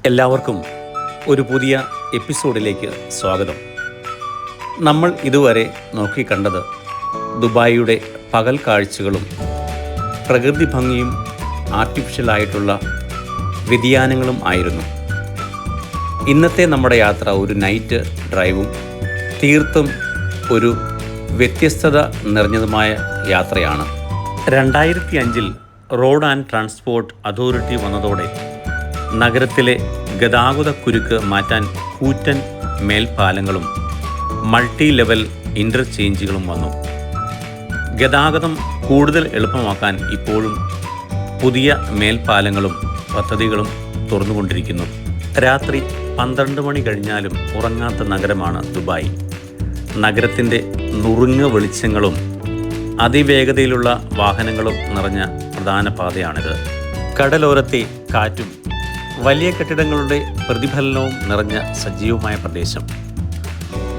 എല്ലാവർക്കും ഒരു പുതിയ എപ്പിസോഡിലേക്ക് സ്വാഗതം. നമ്മൾ ഇതുവരെ നോക്കിക്കണ്ടത് ദുബായിയുടെ പകൽ കാഴ്ചകളും പ്രകൃതി ഭംഗിയും ആർട്ടിഫിഷ്യലായിട്ടുള്ള വ്യതിയാനങ്ങളും ആയിരുന്നു. ഇന്നത്തെ നമ്മുടെ യാത്ര ഒരു നൈറ്റ് ഡ്രൈവും തീർത്തും ഒരു വ്യത്യസ്തത നിറഞ്ഞതുമായ യാത്രയാണ്. 2005 റോഡ് ആൻഡ് ട്രാൻസ്പോർട്ട് അതോറിറ്റി വന്നതോടെ നഗരത്തിലെ ഗതാഗത കുരുക്ക് മാറ്റാൻ കൂറ്റൻ മേൽപ്പാലങ്ങളും മൾട്ടി ലെവൽ ഇൻ്റർചേഞ്ചുകളും വന്നു. ഗതാഗതം കൂടുതൽ എളുപ്പമാക്കാൻ ഇപ്പോഴും പുതിയ മേൽപ്പാലങ്ങളും പദ്ധതികളും തുറന്നുകൊണ്ടിരിക്കുന്നു. രാത്രി 12 മണി കഴിഞ്ഞാലും ഉറങ്ങാത്ത നഗരമാണ് ദുബായ്. നഗരത്തിൻ്റെ നുറുങ്ങ വെളിച്ചങ്ങളും അതിവേഗതയിലുള്ള വാഹനങ്ങളും നിറഞ്ഞ പ്രധാന പാതയാണിത്. കടലോരത്തെ കാറ്റും വലിയ കെട്ടിടങ്ങളുടെ പ്രതിഫലനവും നിറഞ്ഞ സജീവമായ പ്രദേശം.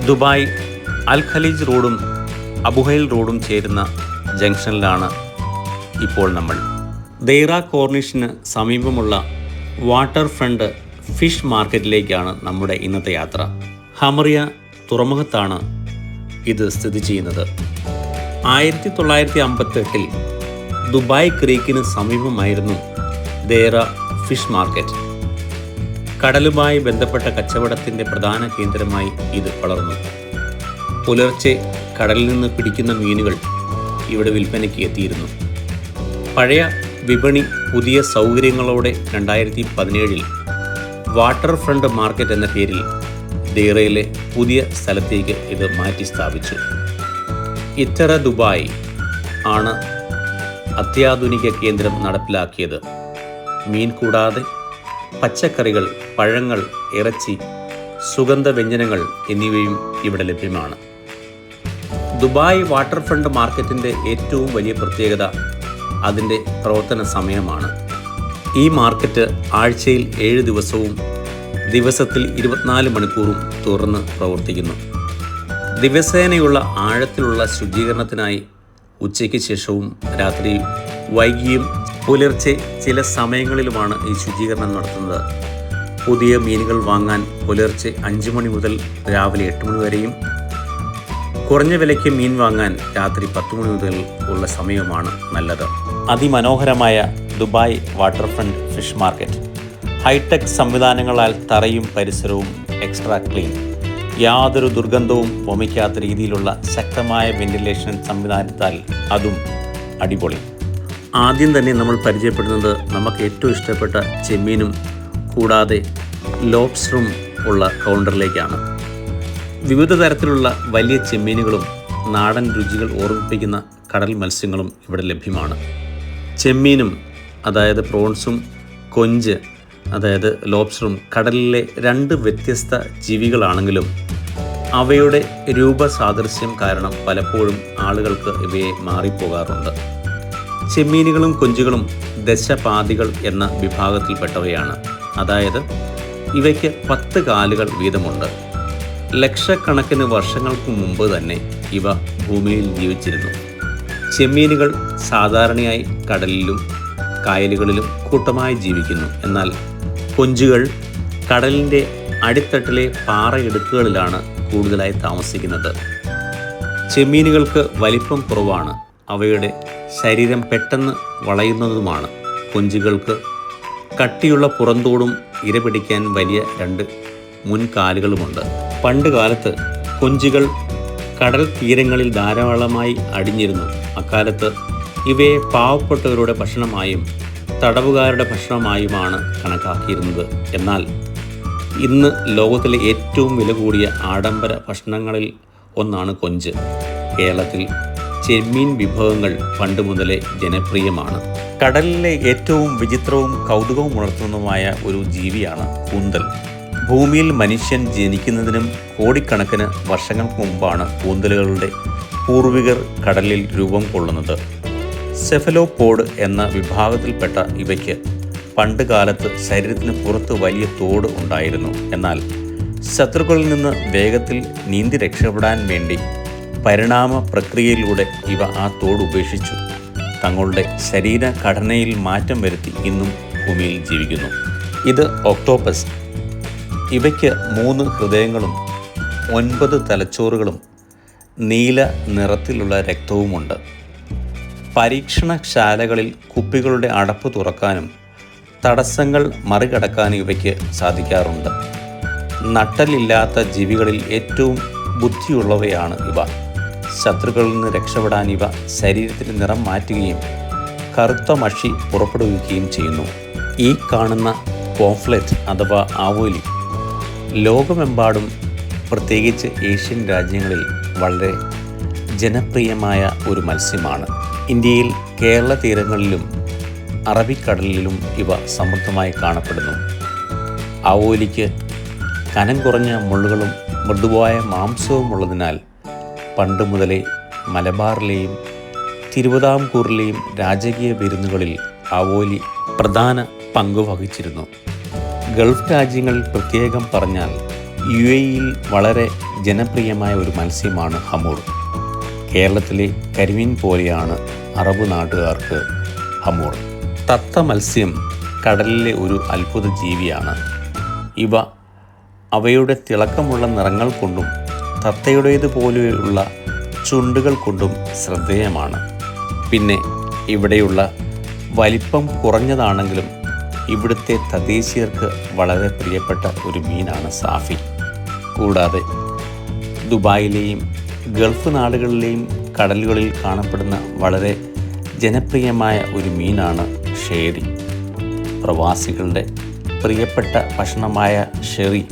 ദുബായ് അൽ ഖലീജ് റോഡും അബുഹൈൽ റോഡും ചേരുന്ന ജംഗ്ഷനിലാണ് ഇപ്പോൾ നമ്മൾ. ദൈറ കോർണിഷിന് സമീപമുള്ള വാട്ടർ ഫ്രണ്ട് ഫിഷ് മാർക്കറ്റിലേക്കാണ് നമ്മുടെ ഇന്നത്തെ യാത്ര. ഹമറിയ തുറമുഖത്താണ് ഇത് സ്ഥിതി ചെയ്യുന്നത്. 1958 ദുബായ് ക്രീക്കിന് സമീപമായിരുന്നു ദൈറ ഫിഷ് മാർക്കറ്റ്. കടലുമായി ബന്ധപ്പെട്ട കച്ചവടത്തിൻ്റെ പ്രധാന കേന്ദ്രമായി ഇത് വളർന്നു. പുലർച്ചെ കടലിൽ നിന്ന് പിടിക്കുന്ന മീനുകൾ ഇവിടെ വിൽപ്പനയ്ക്ക് എത്തിയിരുന്നു. പഴയ വിപണി പുതിയ സൗകര്യങ്ങളോടെ 2017 വാട്ടർ ഫ്രണ്ട് മാർക്കറ്റ് എന്ന പേരിൽ ദൈറയിലെ പുതിയ സ്ഥലത്തേക്ക് ഇത് മാറ്റി സ്ഥാപിച്ചു. ഇത്തറ ദുബായ് ആണ് അത്യാധുനിക കേന്ദ്രം നടപ്പിലാക്കിയത്. മീൻ കൂടാതെ പച്ചക്കറികൾ, പഴങ്ങൾ, ഇറച്ചി, സുഗന്ധവ്യഞ്ജനങ്ങൾ എന്നിവയും ഇവിടെ ലഭ്യമാണ്. ദുബായ് വാട്ടർ ഫ്രണ്ട് മാർക്കറ്റിൻ്റെ ഏറ്റവും വലിയ പ്രത്യേകത അതിൻ്റെ പ്രവർത്തന സമയമാണ്. ഈ മാർക്കറ്റ് ആഴ്ചയിൽ 7 ദിവസവും ദിവസത്തിൽ 24 മണിക്കൂറും തുറന്ന് പ്രവർത്തിക്കുന്നു. ദിവസേനയുള്ള ആഴത്തിലുള്ള ശുചീകരണത്തിനായി ഉച്ചയ്ക്ക് ശേഷവും രാത്രി വൈകിയും പുലർച്ചെ ചില സമയങ്ങളിലുമാണ് ഈ ശുചീകരണം നടത്തുന്നത്. പുതിയ മീനുകൾ വാങ്ങാൻ പുലർച്ചെ 5 മണി മുതൽ രാവിലെ 8 മണി വരെയും കുറഞ്ഞ വിലയ്ക്ക് മീൻ വാങ്ങാൻ രാത്രി 10 മണി മുതൽ ഉള്ള സമയമാണ് നല്ലത്. അതിമനോഹരമായ Dubai water front fish market hitech സംവിധാനങ്ങളാൽ തറയും പരിസരവും എക്സ്ട്രാ ക്ലീൻ, യാതൊരു ദുർഗന്ധവും വമിക്കാത്ത രീതിയിലുള്ള ശക്തമായ വെന്റിലേഷൻ സംവിധാനത്താൽ അതും അടിപൊളി. ആദ്യം തന്നെ നമ്മൾ പരിചയപ്പെടുന്നത് നമുക്ക് ഏറ്റവും ഇഷ്ടപ്പെട്ട ചെമ്മീനും കൂടാതെ ലോബ്സ്റ്ററും ഉള്ള കൗണ്ടറിലേക്കാണ്. വിവിധ തരത്തിലുള്ള വലിയ ചെമ്മീനുകളും നാടൻ രുചികൾ ഓർമ്മിപ്പിക്കുന്ന കടൽ മത്സ്യങ്ങളും ഇവിടെ ലഭ്യമാണ്. ചെമ്മീനും അതായത് പ്രോൺസും കൊഞ്ച് അതായത് ലോബ്സ്റ്ററും കടലിലെ 2 വ്യത്യസ്ത ജീവികളാണെങ്കിലും അവയുടെ രൂപസാദൃശ്യം കാരണം പലപ്പോഴും ആളുകൾക്ക് ഇവയെ മാറിപ്പോകാറുണ്ട്. ചെമ്മീനുകളും കൊഞ്ചുകളും ദശപാതികൾ എന്ന വിഭാഗത്തിൽപ്പെട്ടവയാണ്. അതായത് ഇവയ്ക്ക് 10 കാലുകൾ വീതമുണ്ട്. ലക്ഷക്കണക്കിന് വർഷങ്ങൾക്ക് മുമ്പ് തന്നെ ഇവ ഭൂമിയിൽ ജീവിച്ചിരുന്നു. ചെമ്മീനുകൾ സാധാരണയായി കടലിലും കായലുകളിലും കൂട്ടമായി ജീവിക്കുന്നു. എന്നാൽ കൊഞ്ചുകൾ കടലിൻ്റെ അടിത്തട്ടിലെ പാറയിടുക്കുകളിലാണ് കൂടുതലായി താമസിക്കുന്നത്. ചെമ്മീനുകൾക്ക് വലിപ്പം കുറവാണ്. അവയുടെ ശരീരം പെട്ടെന്ന് വളയുന്നതുമാണ്. കൊഞ്ചുകൾക്ക് കട്ടിയുള്ള പുറന്തോടും ഇരപിടിക്കാൻ വലിയ 2 മുൻകാലുകളുമുണ്ട്. പണ്ട് കാലത്ത് കൊഞ്ചുകൾ കടൽ തീരങ്ങളിൽ ധാരാളമായി അടിഞ്ഞിരുന്നു. അക്കാലത്ത് ഇവയെ പാവപ്പെട്ടവരുടെ ഭക്ഷണമായും തടവുകാരുടെ ഭക്ഷണമായുമാണ് കണക്കാക്കിയിരുന്നത്. എന്നാൽ ഇന്ന് ലോകത്തിലെ ഏറ്റവും വില കൂടിയ ആഡംബര ഭക്ഷണങ്ങളിൽ ഒന്നാണ് കൊഞ്ച്. കേരളത്തിൽ ചെമ്മീൻ വിഭവങ്ങൾ പണ്ട് മുതലേ ജനപ്രിയമാണ്. കടലിലെ ഏറ്റവും വിചിത്രവും കൗതുകവും ഉണർത്തുന്നതുമായ ഒരു ജീവിയാണ് കൂന്തൽ. ഭൂമിയിൽ മനുഷ്യൻ ജനിക്കുന്നതിനും കോടിക്കണക്കിന് വർഷങ്ങൾക്ക് മുമ്പാണ് കൂന്തലുകളുടെ പൂർവികർ കടലിൽ രൂപം കൊള്ളുന്നത്. സെഫലോപോഡ് എന്ന വിഭാഗത്തിൽപ്പെട്ട ഇവയ്ക്ക് പണ്ട് കാലത്ത് ശരീരത്തിന് പുറത്ത് വലിയ തോട് ഉണ്ടായിരുന്നു. എന്നാൽ ശത്രുക്കളിൽ നിന്ന് വേഗത്തിൽ നീന്തി രക്ഷപ്പെടാൻ വേണ്ടി പരിണാമ പ്രക്രിയയിലൂടെ ഇവ ആ തോട് ഉപേക്ഷിച്ചു. തങ്ങളുടെ ശരീരഘടനയിൽ മാറ്റം വരുത്തി ഇന്നും ഭൂമിയിൽ ജീവിക്കുന്നു. ഇത് ഒക്ടോപ്പസ്. ഇവയ്ക്ക് 3 ഹൃദയങ്ങളും 9 തലച്ചോറുകളും നീല നിറത്തിലുള്ള രക്തവുമുണ്ട്. പരീക്ഷണശാലകളിൽ കുപ്പികളുടെ അടപ്പ് തുറക്കാനും തടസ്സങ്ങൾ മറികടക്കാനും ഇവയ്ക്ക് സാധിക്കാറുണ്ട്. നട്ടലില്ലാത്ത ജീവികളിൽ ഏറ്റവും ബുദ്ധിയുള്ളവയാണ് ഇവ. ശത്രുക്കളിൽ നിന്ന് രക്ഷപ്പെടാൻ ഇവ ശരീരത്തിൻ്റെ നിറം മാറ്റുകയും കറുത്ത മഷി പുറപ്പെടുവിക്കുകയും ചെയ്യുന്നു. ഈ കാണുന്ന പോംഫ്ലെറ്റ് അഥവാ ആവോലി ലോകമെമ്പാടും പ്രത്യേകിച്ച് ഏഷ്യൻ രാജ്യങ്ങളിൽ വളരെ ജനപ്രിയമായ ഒരു മത്സ്യമാണ്. ഇന്ത്യയിൽ കേരള തീരങ്ങളിലും അറബിക്കടലിലും ഇവ സമൃദ്ധമായി കാണപ്പെടുന്നു. ആവോലിക്ക് കനം കുറഞ്ഞ മുള്ളുകളും മൃദുവായ മാംസവും ഉള്ളതിനാൽ പണ്ട് മുതലേ മലബാറിലെയും തിരുവിതാംകൂറിലെയും രാജകീയ വിരുന്നുകളിൽ ആവോലി പ്രധാന പങ്ക് വഹിച്ചിരുന്നു. ഗൾഫ് രാജ്യങ്ങളിൽ പ്രത്യേകം പറഞ്ഞാൽ UAE-യിൽ വളരെ ജനപ്രിയമായ ഒരു മത്സ്യമാണ് ഹമൂർ. കേരളത്തിലെ കരിമീൻ പോലെയാണ് അറബ് നാട്ടുകാർക്ക് ഹമൂർ. തത്ത മത്സ്യം കടലിലെ ഒരു അത്ഭുത ജീവിയാണ്. ഇവ അവയുടെ തിളക്കമുള്ള നിറങ്ങൾ കൊണ്ടും തത്തയുടേതുപോലെയുള്ള ചുണ്ടുകൾ കൊണ്ടും ശ്രദ്ധേയമാണ്. പിന്നെ ഇവിടെയുള്ള വലിപ്പം കുറഞ്ഞതാണെങ്കിലും ഇവിടുത്തെ തദ്ദേശീയർക്ക് വളരെ പ്രിയപ്പെട്ട ഒരു മീനാണ് സാഫി. കൂടാതെ ദുബായിലെയും ഗൾഫ് നാടുകളിലെയും കടലുകളിൽ കാണപ്പെടുന്ന വളരെ ജനപ്രിയമായ ഒരു മീനാണ് ഷേരി. പ്രവാസികളുടെ പ്രിയപ്പെട്ട ഭക്ഷണമായ ഷെറി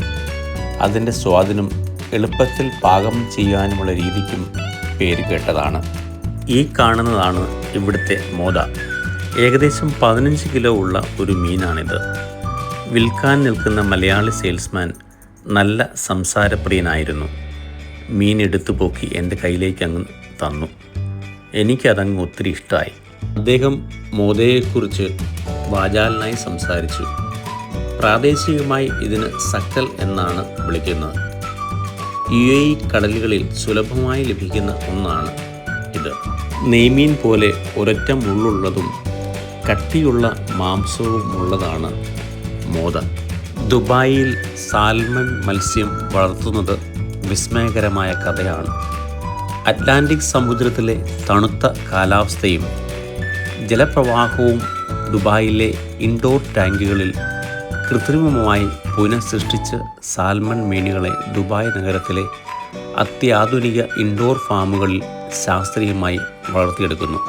അതിൻ്റെ സ്വാദിനും എളുപ്പത്തിൽ പാകം ചെയ്യാനുമുള്ള രീതിക്കും പേര് കേട്ടതാണ്. ഈ കാണുന്നതാണ് ഇവിടുത്തെ മോദ. ഏകദേശം 15 കിലോ ഉള്ള ഒരു മീനാണിത്. വിൽക്കാൻ നിൽക്കുന്ന മലയാളി സെയിൽസ്മാൻ നല്ല സംസാരപ്രിയനായിരുന്നു. മീൻ എടുത്തു പോക്കി എൻ്റെ കയ്യിലേക്ക് അങ്ങ് തന്നു. എനിക്കതങ്ങ് ഒത്തിരി ഇഷ്ടമായി. അദ്ദേഹം മോദയെക്കുറിച്ച് വാചാലനായി സംസാരിച്ചു. പ്രാദേശികമായി ഇതിന് സക്കൽ എന്നാണ് വിളിക്കുന്നത്. UAE കടലുകളിൽ സുലഭമായി ലഭിക്കുന്ന ഒന്നാണ് ഇത്. നെയ്മീൻ പോലെ ഒരൊറ്റ മുള്ളുള്ളതും കട്ടിയുള്ള മാംസവും ഉള്ളതാണ് മോദ. ദുബായിൽ സാൽമൺ മത്സ്യം വളർത്തുന്നത് വിസ്മയകരമായ കഥയാണ്. അറ്റ്ലാന്റിക് സമുദ്രത്തിലെ തണുത്ത കാലാവസ്ഥയും ജലപ്രവാഹവും ദുബായിലെ ഇൻഡോർ ടാങ്കുകളിൽ കൃത്രിമമായി പുനഃസൃഷ്ടിച്ച് സാൽമൺ മീനുകളെ ദുബായ് നഗരത്തിലെ അത്യാധുനിക ഇൻഡോർ ഫാമുകളിൽ ശാസ്ത്രീയമായി വളർത്തിയെടുക്കുന്നു.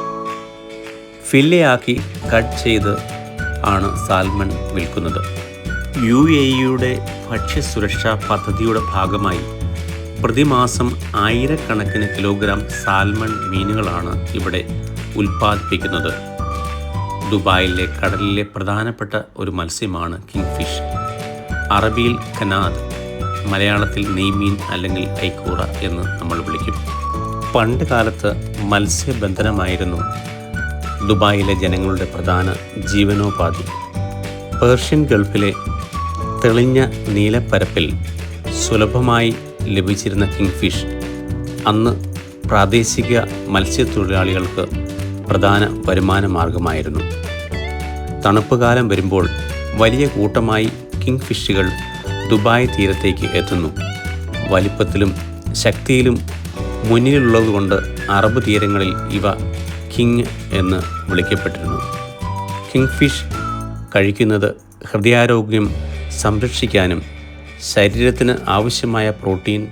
ഫില്ലയാക്കി കട്ട് ചെയ്ത് ആണ് സാൽമൺ വിൽക്കുന്നത്. UAE-യുടെ ഭക്ഷ്യസുരക്ഷാ പദ്ധതിയുടെ ഭാഗമായി പ്രതിമാസം 1000-കണക്കിന് കിലോഗ്രാം സാൽമൺ മീനുകളാണ് ഇവിടെ ഉൽപ്പാദിപ്പിക്കുന്നത്. ദുബായിലെ കടലിലെ പ്രധാനപ്പെട്ട ഒരു മത്സ്യമാണ് കിങ് ഫിഷ്. അറബിയിൽ കനാദ്, മലയാളത്തിൽ നെയ്മീൻ അല്ലെങ്കിൽ ഐക്കൂറ എന്ന് നമ്മൾ വിളിക്കും. പണ്ട് കാലത്ത് മത്സ്യബന്ധനമായിരുന്നു ദുബായിലെ ജനങ്ങളുടെ പ്രധാന ജീവനോപാധി. പേർഷ്യൻ ഗൾഫിലെ തെളിഞ്ഞ നീലപ്പരപ്പിൽ സുലഭമായി ലഭിച്ചിരുന്ന കിങ് ഫിഷ് അന്ന് പ്രാദേശിക മത്സ്യത്തൊഴിലാളികൾക്ക് പ്രധാന വരുമാന മാർഗമായിരുന്നു. തണുപ്പ് കാലം വരുമ്പോൾ വലിയ കൂട്ടമായി കിങ് ഫിഷുകൾ ദുബായ് തീരത്തേക്ക് എത്തുന്നു. വലിപ്പത്തിലും ശക്തിയിലും മുന്നിലുള്ളതുകൊണ്ട് അറബ് തീരങ്ങളിൽ ഇവ കിങ് എന്ന് വിളിക്കപ്പെട്ടിരുന്നു. കിങ് ഫിഷ് കഴിക്കുന്നത് ഹൃദയാരോഗ്യം സംരക്ഷിക്കാനും ശരീരത്തിന് ആവശ്യമായ പ്രോട്ടീൻ,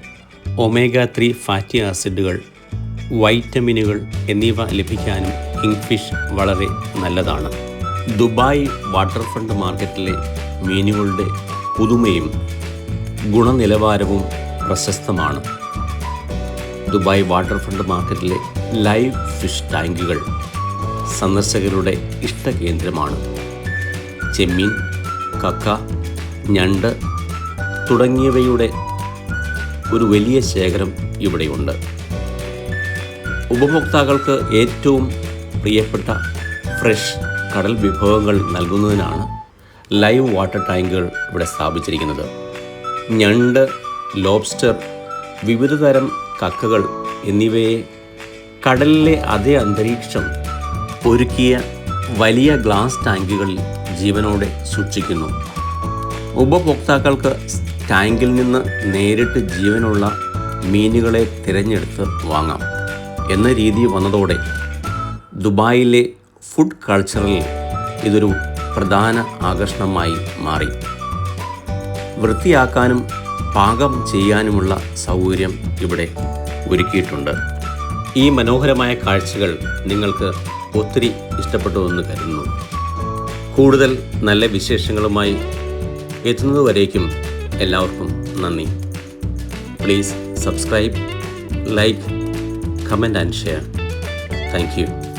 ഒമേഗ 3 ഫാറ്റി ആസിഡുകൾ, വൈറ്റമിനുകൾ എന്നിവ ലഭിക്കാനും കിങ് ഫിഷ് വളരെ നല്ലതാണ്. ദുബായ് വാട്ടർ ഫ്രണ്ട് മാർക്കറ്റിലെ മീനുകളുടെ പുതുമയും ഗുണനിലവാരവും പ്രശസ്തമാണ്. ദുബായ് വാട്ടർ ഫ്രണ്ട് മാർക്കറ്റിലെ ലൈവ് ഫിഷ് ടാങ്കുകൾ സന്ദർശകരുടെ ഇഷ്ടകേന്ദ്രമാണ്. ചെമ്മീൻ, കക്ക, ഞണ്ട് തുടങ്ങിയവയുടെ ഒരു വലിയ ശേഖരം ഇവിടെയുണ്ട്. ഉപഭോക്താക്കൾക്ക് ഏറ്റവും പ്രിയപ്പെട്ട ഫ്രഷ് കടൽ വിഭവങ്ങൾ നൽകുന്നതിനാണ് ലൈവ് വാട്ടർ ടാങ്കുകൾ ഇവിടെ സ്ഥാപിച്ചിരിക്കുന്നത്. ഞണ്ട്, ലോബ്സ്റ്റർ, വിവിധതരം കക്കകൾ എന്നിവയെ കടലിലെ അതേ അന്തരീക്ഷം ഒരുക്കിയ വലിയ ഗ്ലാസ് ടാങ്കുകളിൽ ജീവനോടെ സൂക്ഷിക്കുന്നു. ഉപഭോക്താക്കൾക്ക് ടാങ്കിൽ നിന്ന് നേരിട്ട് ജീവനുള്ള മീനുകളെ തിരഞ്ഞെടുത്ത് വാങ്ങാം എന്ന രീതി വന്നതോടെ ദുബായിലെ ഫുഡ് കൾച്ചറിൽ ഇതൊരു പ്രധാന ആകർഷണമായി മാറി. വൃത്തിയാക്കാനും പാകം ചെയ്യാനുമുള്ള സൗകര്യം ഇവിടെ ഒരുക്കിയിട്ടുണ്ട്. ഈ മനോഹരമായ കാഴ്ചകൾ നിങ്ങൾക്ക് ഒത്തിരി ഇഷ്ടപ്പെട്ടുവെന്ന് കരുതുന്നു. കൂടുതൽ നല്ല വിശേഷങ്ങളുമായി എത്തുന്നതുവരേക്കും എല്ലാവർക്കും നന്ദി. Please subscribe, like, comment and share. Thank you.